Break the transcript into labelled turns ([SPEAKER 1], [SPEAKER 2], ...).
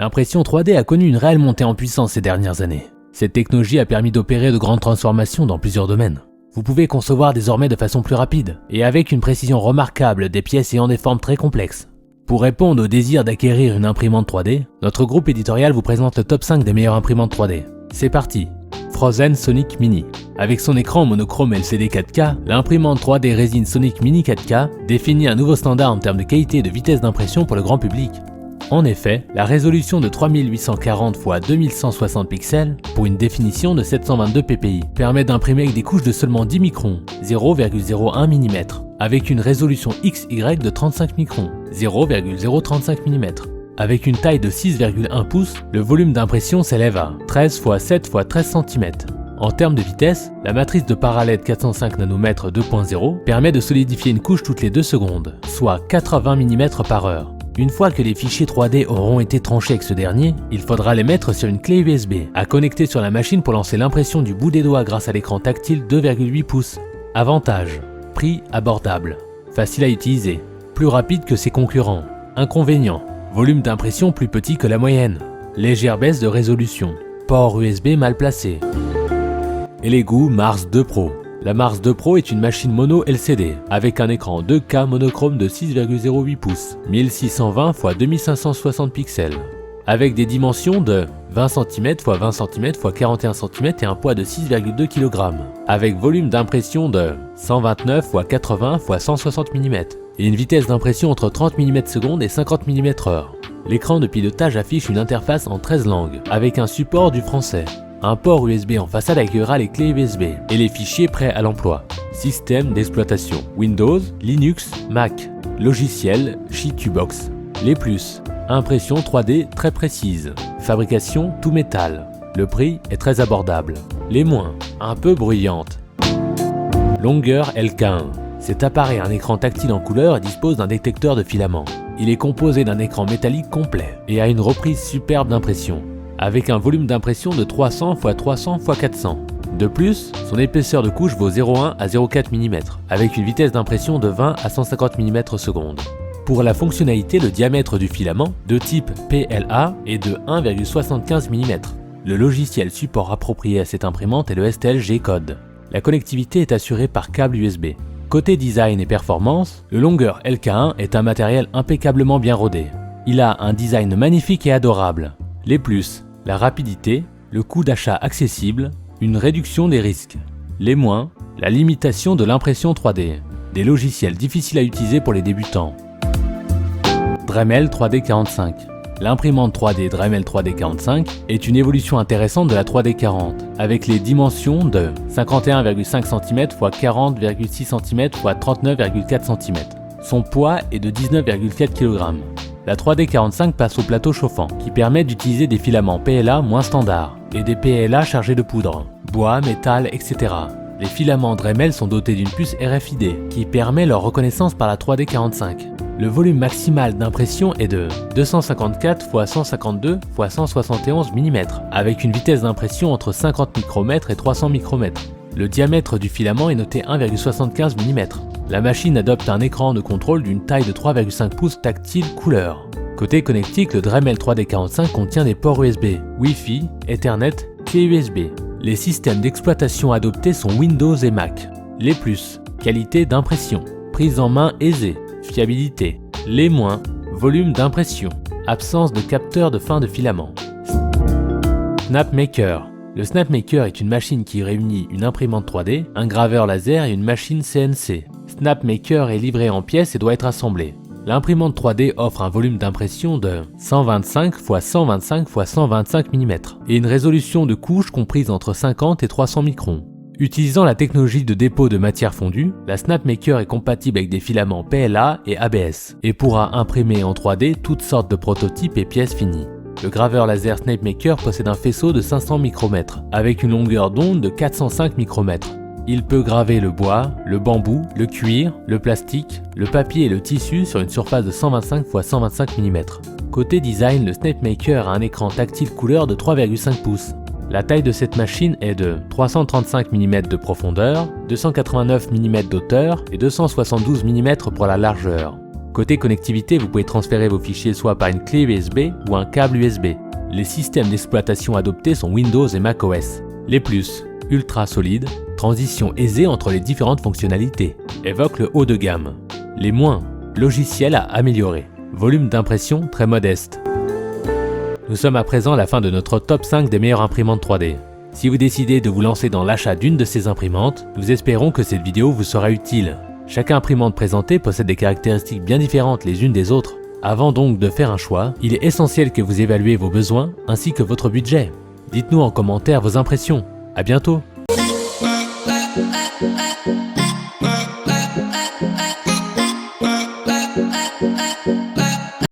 [SPEAKER 1] L'impression 3D a connu une réelle montée en puissance ces dernières années. Cette technologie a permis d'opérer de grandes transformations dans plusieurs domaines. Vous pouvez concevoir désormais de façon plus rapide et avec une précision remarquable des pièces ayant des formes très complexes. Pour répondre au désir d'acquérir une imprimante 3D, notre groupe éditorial vous présente le top 5 des meilleures imprimantes 3D. C'est parti! Phrozen Sonic Mini. Avec son écran monochrome LCD 4K, l'imprimante 3D résine Sonic Mini 4K définit un nouveau standard en termes de qualité et de vitesse d'impression pour le grand public. En effet, la résolution de 3840 x 2160 pixels pour une définition de 722 ppi permet d'imprimer avec des couches de seulement 10 microns, 0,01 mm, avec une résolution XY de 35 microns, 0,035 mm. Avec une taille de 6,1 pouces, le volume d'impression s'élève à 13 x 7 x 13 cm. En termes de vitesse, la matrice de parallèle 405 nanomètres 2.0 permet de solidifier une couche toutes les 2 secondes, soit 80 mm par heure. Une fois que les fichiers 3D auront été tranchés avec ce dernier, il faudra les mettre sur une clé USB à connecter sur la machine pour lancer l'impression du bout des doigts grâce à l'écran tactile 2,8 pouces. Avantage: prix abordable, facile à utiliser, plus rapide que ses concurrents. Inconvénient: volume d'impression plus petit que la moyenne, légère baisse de résolution, port USB mal placé. Elegoo Mars 2 Pro. La Mars 2 Pro est une machine mono LCD avec un écran 2K monochrome de 6,08 pouces, 1620 x 2560 pixels, avec des dimensions de 20 cm x 20 cm x 41 cm et un poids de 6,2 kg, avec volume d'impression de 129 x 80 x 160 mm et une vitesse d'impression entre 30 mm/s et 50 mm/h. L'écran de pilotage affiche une interface en 13 langues avec un support du français. Un port USB en façade accueillera les clés USB et les fichiers prêts à l'emploi. Système d'exploitation: Windows, Linux, Mac. Logiciel: Shitubox. Les plus: impression 3D très précise. Fabrication tout métal. Le prix est très abordable. Les moins: un peu bruyante. Longueur LK1. Cet appareil a un écran tactile en couleur et dispose d'un détecteur de filaments. Il est composé d'un écran métallique complet et a une reprise superbe d'impression, avec un volume d'impression de 300 x 300 x 400. De plus, son épaisseur de couche vaut 0,1 à 0,4 mm, avec une vitesse d'impression de 20 à 150 mm/s. Pour la fonctionnalité, le diamètre du filament, de type PLA, est de 1,75 mm. Le logiciel support approprié à cette imprimante est le STL G-Code. La connectivité est assurée par câble USB. Côté design et performance, le Longer LK1 est un matériel impeccablement bien rodé. Il a un design magnifique et adorable. Les plus: la rapidité, le coût d'achat accessible, une réduction des risques. Les moins: la limitation de l'impression 3D, des logiciels difficiles à utiliser pour les débutants. Dremel 3D 45. L'imprimante 3D Dremel 3D 45 est une évolution intéressante de la 3D 40, avec les dimensions de 51,5 cm x 40,6 cm x 39,4 cm. Son poids est de 19,4 kg. La 3D 45 passe au plateau chauffant, qui permet d'utiliser des filaments PLA moins standards, et des PLA chargés de poudre, bois, métal, etc. Les filaments Dremel sont dotés d'une puce RFID, qui permet leur reconnaissance par la 3D 45. Le volume maximal d'impression est de 254 x 152 x 171 mm, avec une vitesse d'impression entre 50 micromètres et 300 micromètres. Le diamètre du filament est noté 1,75 mm. La machine adopte un écran de contrôle d'une taille de 3,5 pouces tactile couleur. Côté connectique, le Dremel 3D 45 contient des ports USB, Wi-Fi, Ethernet, clé USB. Les systèmes d'exploitation adoptés sont Windows et Mac. Les plus: qualité d'impression, prise en main aisée, fiabilité. Les moins: volume d'impression, absence de capteur de fin de filament. Snapmaker. Le Snapmaker est une machine qui réunit une imprimante 3D, un graveur laser et une machine CNC. Snapmaker est livré en pièces et doit être assemblé. L'imprimante 3D offre un volume d'impression de 125 x 125 x 125 mm et une résolution de couche comprise entre 50 et 300 microns. Utilisant la technologie de dépôt de matière fondue, la Snapmaker est compatible avec des filaments PLA et ABS et pourra imprimer en 3D toutes sortes de prototypes et pièces finies. Le graveur laser Snapmaker possède un faisceau de 500 micromètres avec une longueur d'onde de 405 micromètres. Il peut graver le bois, le bambou, le cuir, le plastique, le papier et le tissu sur une surface de 125 x 125 mm. Côté design, le Snapmaker a un écran tactile couleur de 3,5 pouces. La taille de cette machine est de 335 mm de profondeur, 289 mm d'auteur et 272 mm pour la largeur. Côté connectivité, vous pouvez transférer vos fichiers soit par une clé USB ou un câble USB. Les systèmes d'exploitation adoptés sont Windows et macOS. Les plus, ultra solides, transition aisée entre les différentes fonctionnalités, évoque le haut de gamme. Les moins, logiciels à améliorer, volume d'impression très modeste. Nous sommes à présent à la fin de notre top 5 des meilleures imprimantes 3D. Si vous décidez de vous lancer dans l'achat d'une de ces imprimantes, nous espérons que cette vidéo vous sera utile. Chaque imprimante présentée possède des caractéristiques bien différentes les unes des autres. Avant donc de faire un choix, il est essentiel que vous évaluez vos besoins ainsi que votre budget. Dites-nous en commentaire vos impressions. À bientôt!